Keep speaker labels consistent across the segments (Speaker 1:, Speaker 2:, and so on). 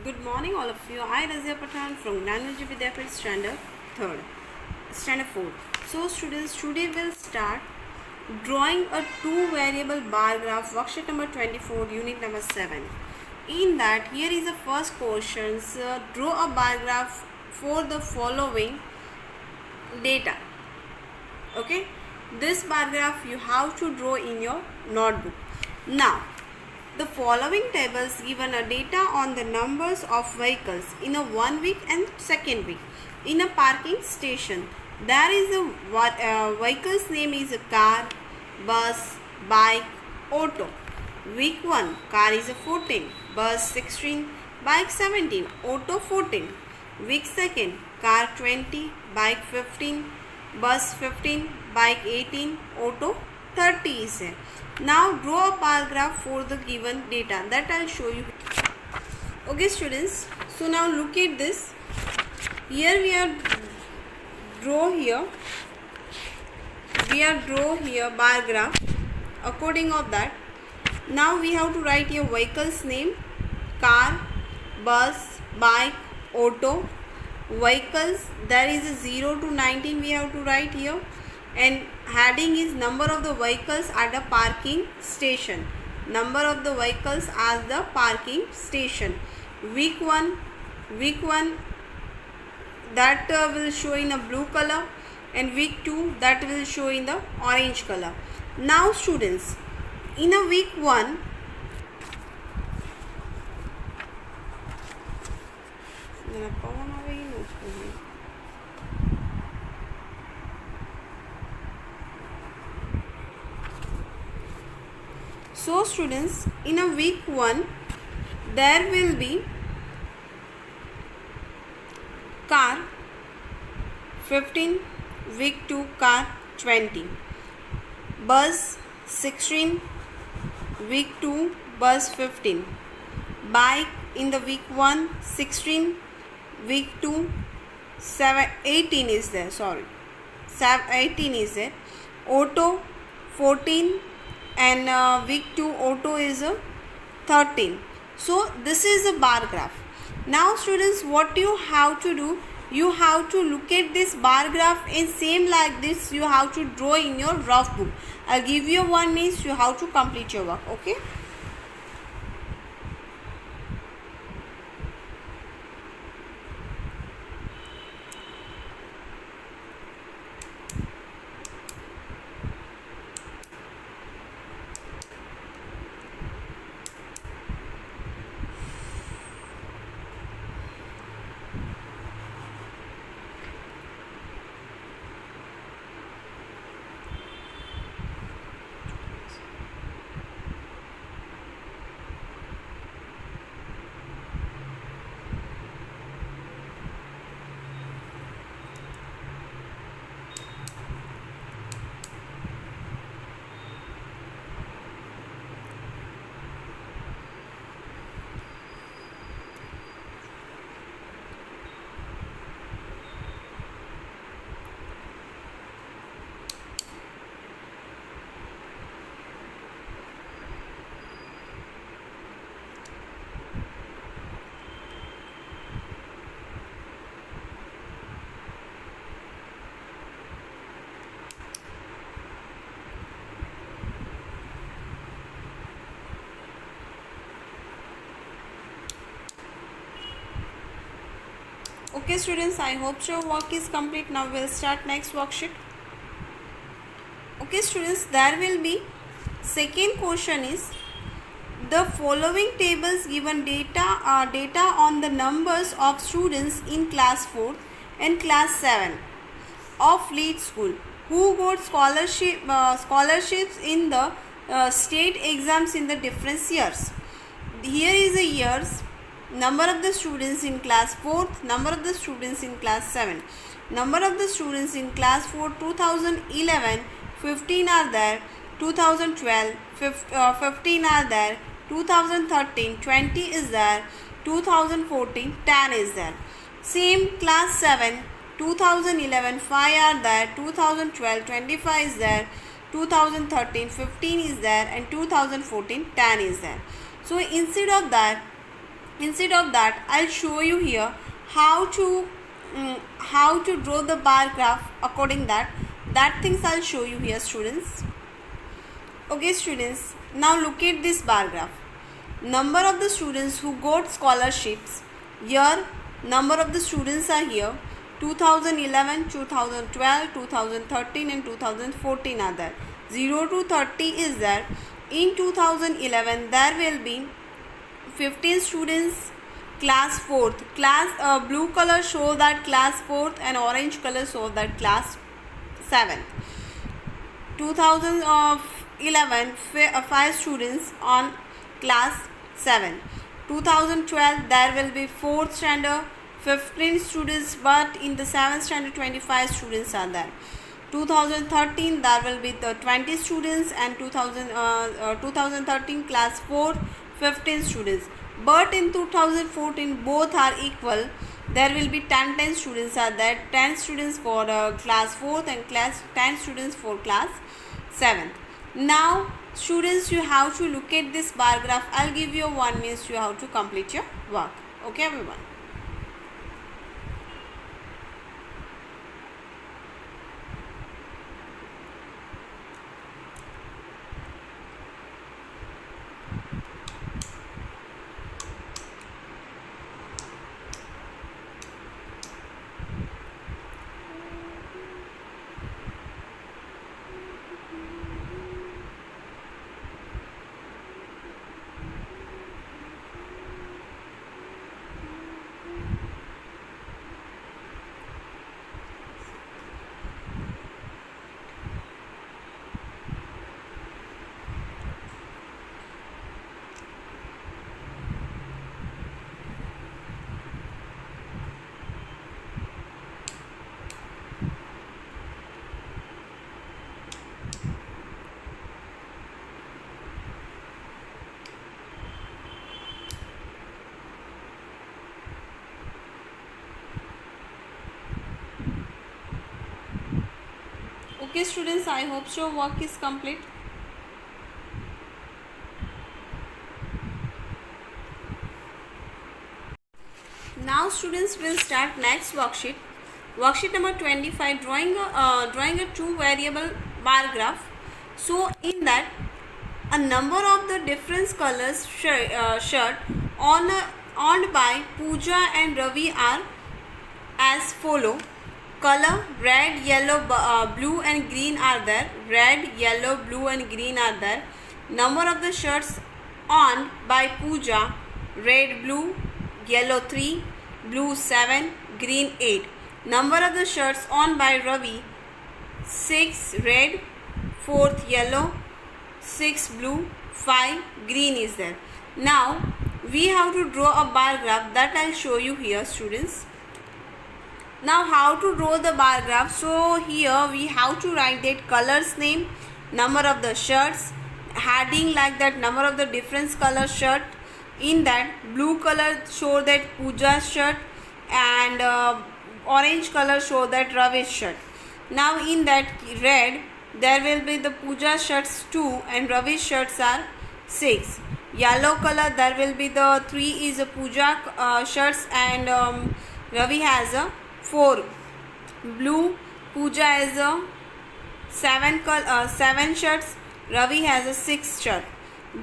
Speaker 1: Good morning, all of you. I Razia Pathan from Gnanaji Vidyapeeth Standard 4. So, students, today we'll start drawing a two-variable bar graph, worksheet number 24, unit number 7. In that, here is the first question. Draw a bar graph for the following data. Okay, this bar graph you have to draw in your notebook. Now, the following tables given a data on the numbers of vehicles in a 1 week and second week in a parking station. There is a vehicle's name is a car, bus, bike, auto. Week 1, car is a 14, bus 16, bike 17, auto 14. Week 2, car 20, bike 15, bus 15, bike 18, auto 30 is there. Now draw a bar graph for the given data that I'll show you. Okay students, so now look at this. Here we are draw here bar graph according of that. Now we have to write your vehicle's name, car, bus, bike, auto. Vehicles, there is a 0 to 19 we have to write here, and heading is number of the vehicles at the parking station. Number of the vehicles at the parking station. Week 1 that will show in a blue color, and week 2 that will show in the orange color. Now students, in a week 1, so students, in a week 1 there will be car 15, week 2 car 20, bus 16, week 2 bus 15, bike in the week 1 16, week 2 18 is there, 18 is there, auto 14, and week 2 auto is 13. So this is a bar graph. Now students, what you have to do, you have to look at this bar graph and same like this you have to draw in your rough book. I'll give you one means you have to complete your work. Okay. Okay students, I hope your work is complete. Now we'll start next worksheet. Okay students, there will be second question is the following tables given data on the numbers of students in class 4 and class 7 of Leeds School who got scholarships in the state exams in the different years. Here is the years. Number of the students in class 4th, number of the students in class 7. Number of the students in class 4 2011, 15 are there, 2012, 15 are there, 2013, 20 is there, 2014, 10 is there. Same class 7, 2011, 5 are there, 2012, 25 is there, 2013, 15 is there, and 2014, 10 is there. So instead of that, Instead of that, I'll show you here how to draw the bar graph according that things I'll show you here, students. Okay, students, now look at this bar graph. Number of the students who got scholarships. Here, number of the students are here. 2011, 2012, 2013 and 2014 are there. 0 to 30 is there. In 2011, there will be 15 students, class 4th. Class blue color show that class 4th and orange color show that class 7th. 2011, 5 students on class 7. 2012, there will be 4th standard, 15 students, but in the 7th standard 25 students are there. 2013, there will be the 20 students, and 2013 class 4, 15 students. But in 2014, both are equal. There will be 10 students are there. 10 students for class 4th and 10 students for class 7th. Now, students, you have to look at this bar graph. I'll give you 1 minute. You have to complete your work. Okay, everyone. Okay, students, I hope your work is complete. Now, students, will start next worksheet. Worksheet number 25, drawing a two variable bar graph. So, in that, a number of the different colors shirt owned by Pooja and Ravi are as follow. Color red, yellow, blue and green are there. Red, yellow, blue and green are there. Number of the shirts owned by Pooja: red, blue, yellow 3, blue 7, green 8. Number of the shirts owned by Ravi: 6 red, 4th yellow, 6 blue, 5 green is there. Now we have to draw a bar graph that I'll show you here, students. Now how to draw the bar graph? So here we have to write that colors name, number of the shirts, heading like that, number of the different color shirt. In that, blue color show that Pooja's shirt, and orange color show that Ravi's shirt. Now in that red, there will be the Pooja shirts 2 and Ravi's shirts are 6. Yellow color, there will be the 3 is a Pooja shirts, and Ravi has a 4. Blue, Pooja has a 7 shirts, Ravi has a 6 shirt.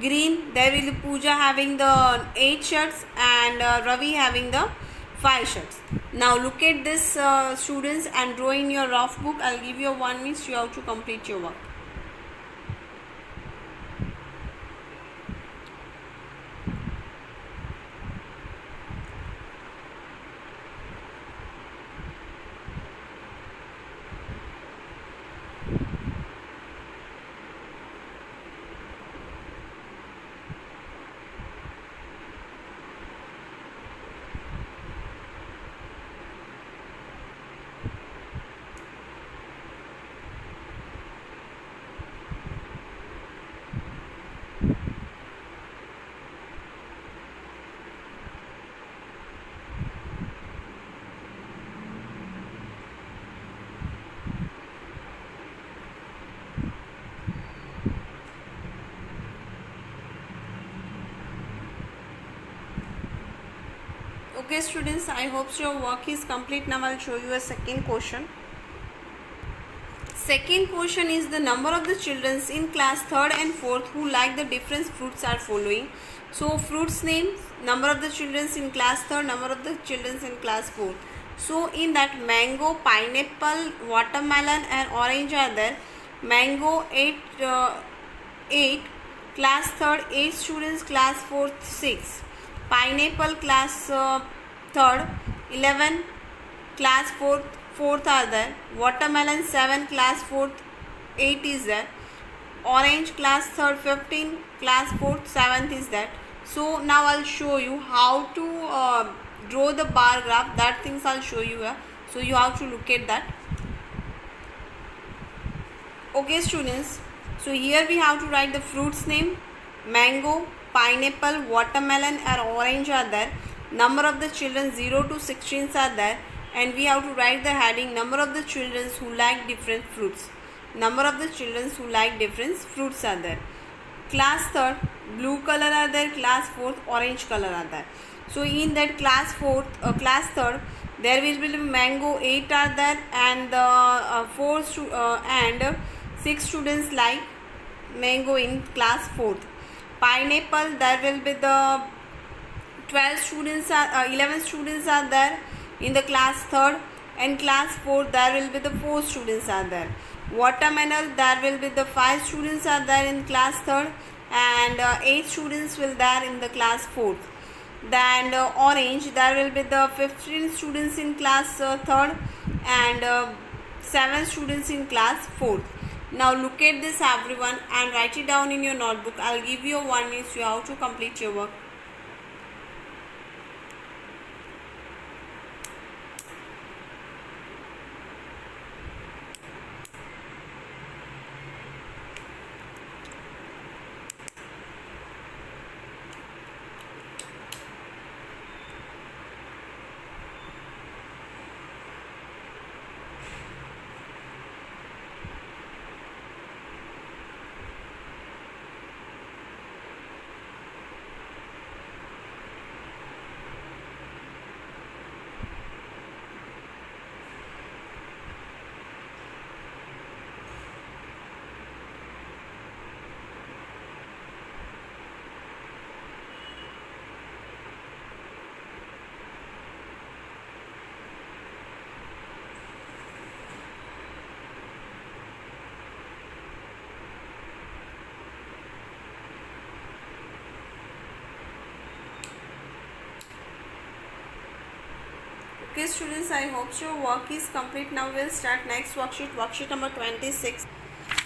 Speaker 1: Green, there will be Pooja having the 8 shirts and Ravi having the 5 shirts. Now look at this, students, and draw in your rough book. I'll give you 1 minute. You have to complete your work. Okay students, I hope so your work is complete. Now I'll show you a second question. Second question is the number of the children in class 3rd and 4th who like the different fruits are following. So fruits names, number of the children in class 3rd, number of the children in class 4th. So in that mango, pineapple, watermelon and orange are there. Mango 8, class 3rd 8 students, class 4th 6. Pineapple class 3rd 11, class 4th are there. Watermelon 7, class 4th 8 is there. Orange class 3rd 15, class 4th 7th is that. So now I'll show you how to draw the bar graph. That things I'll show you here. So you have to look at that. Okay students, so here we have to write the fruits name. Mango, pineapple, watermelon and orange are there. Number of the children 0 to 16 are there. And we have to write the heading number of the children who like different fruits. Number of the children who like different fruits are there. Class 3rd blue color are there, class 4th orange color are there. So in that class 3rd there will be mango 8 are there and 6 students like mango in class 4th. Pineapple there will be the 11 students are there in the class 3rd and class 4th there will be the 4 students are there. Watermelon there will be the 5 students are there in class 3rd and 8 students will there in the class 4th. Then orange there will be the 15 students in class 3rd and 7 students in class 4th. Now look at this everyone and write it down in your notebook. I'll give you 1 minute so you have to complete your work. Okay students, I hope your work is complete. Now we'll start next worksheet number 26.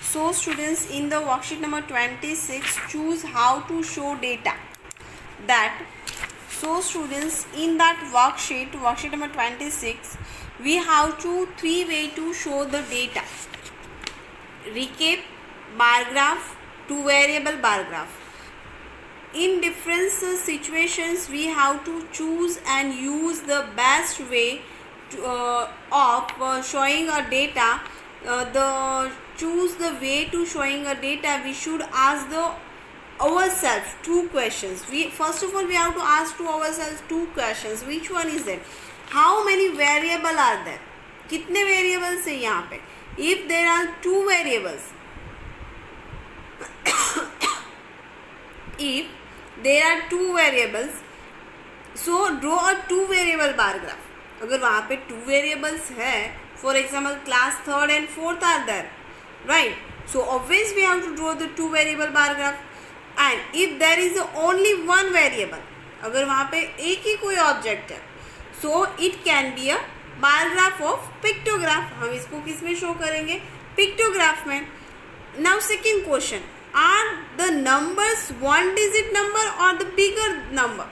Speaker 1: So students, in the worksheet number 26, choose how to show data. So students, in that worksheet number 26, we have 3 ways to show the data. Recap, bar graph, 2 variable bar graph. In different situations we have to choose and use the best way of showing a data. Choose the way to showing a data, we should ask ourselves 2 questions. First of all we have to ask to ourselves 2 questions. Which one is there? How many variable are there? कितने variables है यहाँ पे? If there are 2 variables, if there are 2 variables, so draw a 2 variable bar graph. अगर वहाँ पे 2 variables है, for example class 3rd and 4th are there, right? So obviously we have to draw the 2 variable bar graph. And if there is only 1 variable, अगर वहाँ पे एक ही कोई object है, so it can be a bar graph of pictograph. हम इसको किस में show करेंगे? Pictograph में. Now second question, are the numbers 1 digit number or the bigger number?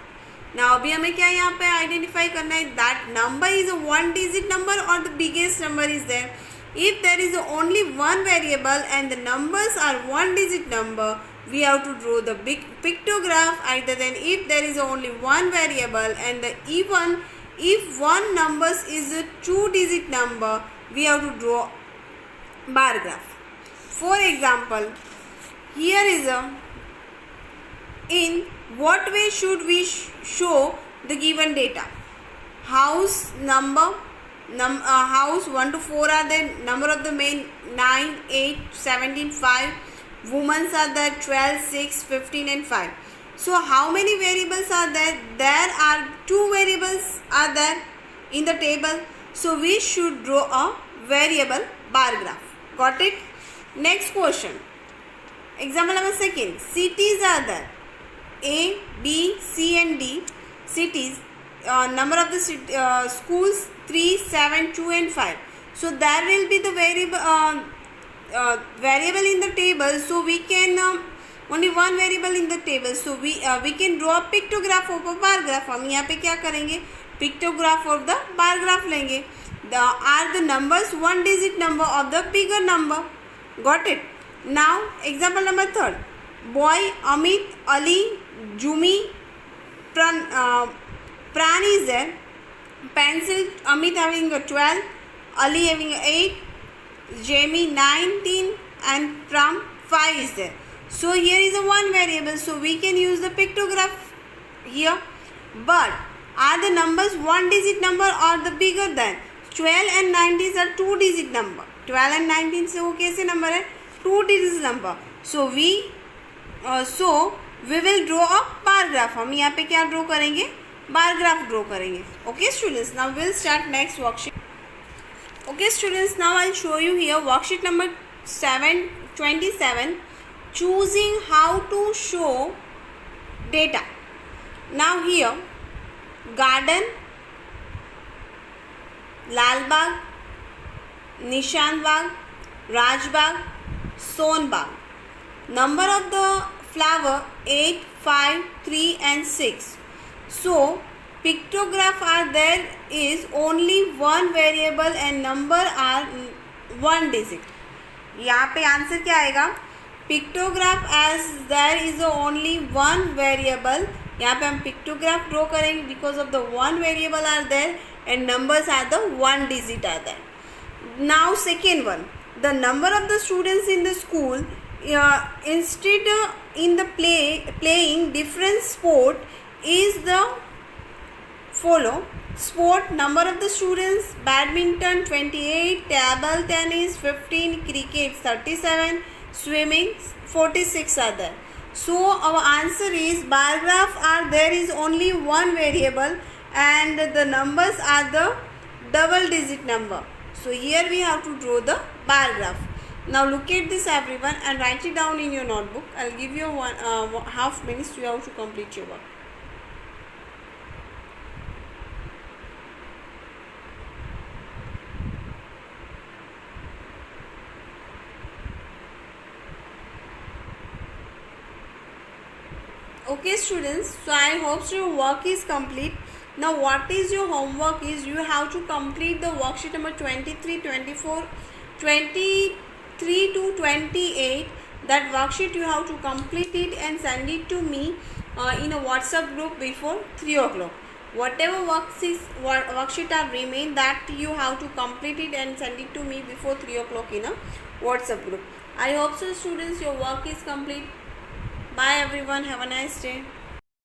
Speaker 1: Now अभी हमें क्या यहाँ पे identify करना है? That number is a 1 digit number or the biggest number is there? If there is only 1 variable and the numbers are 1 digit number, we have to draw the big pictograph. Either than if there is only 1 variable and if one number is a 2 digit number, we have to draw bar graph. For example, here is in what way should we show the given data? House number, house 1 to 4 are there. Number of the men 9, 8, 17, 5. Women's are there 12, 6, 15 and 5. So how many variables are there? There are 2 variables are there in the table. So we should draw a variable bar graph. Got it? Next question. Example number second. Cities are there. A, B, C and D. Cities. Number of the schools 3, 7, 2 and 5. So there will be the variable in the table. So we can only one variable in the table. So we can draw a pictograph of a bar graph. हम यहाँ पे क्या करेंगे? Pictograph of the bar graph लेंगे. Are the numbers 1 digit number of the bigger number? Got it? Now example number third. Boy Amit, Ali, Jumi, Pran is there. Pencil, Amit having a 12, Ali having 8, Jamie 19 and Pram 5 is there. So here is a one variable. So we can use the pictograph here. But are the numbers 1 digit number or the bigger than? 12 and 19 are 2 digit number. 12 and 19 से वो कैसे number है? 2 digit number. So we will draw a bar graph. हम यहाँ पे क्या draw करेंगे? Bar graph draw करेंगे. Okay students, now we'll start next worksheet. Okay students, now I'll show you here worksheet number 27, choosing how to show data. Now here, garden, Lal Bagh, Nishan Bagh, Raj Bagh, Son Bagh. Number of the flower 8, 5, 3 and 6. So pictograph are there is only one variable and number are 1 digit. यहाँ पे answer क्या आएगा? Pictograph as there is only one variable. यहाँ पे हम pictograph draw करेंगे because of the one variable are there and numbers are the 1 digit are there. Now second one, the number of the students in the school instead in the playing different sport is the follow. Sport, number of the students, badminton 28, table tennis 15, cricket 37, swimming 46 are there. So our answer is bar graph are there is only one variable and the numbers are the double digit number. So here we have to draw the bar graph. Now look at this everyone and write it down in your notebook. I'll give you half minutes you have to complete your work. Okay students, so I hope your work is complete. Now what is your homework is you have to complete the worksheet number 23, 24, 23 to 28. That worksheet you have to complete it and send it to me in a WhatsApp group before 3 o'clock. Whatever worksheet are remain that you have to complete it and send it to me before 3 o'clock in a WhatsApp group. I hope so students your work is complete. Bye everyone. Have a nice day.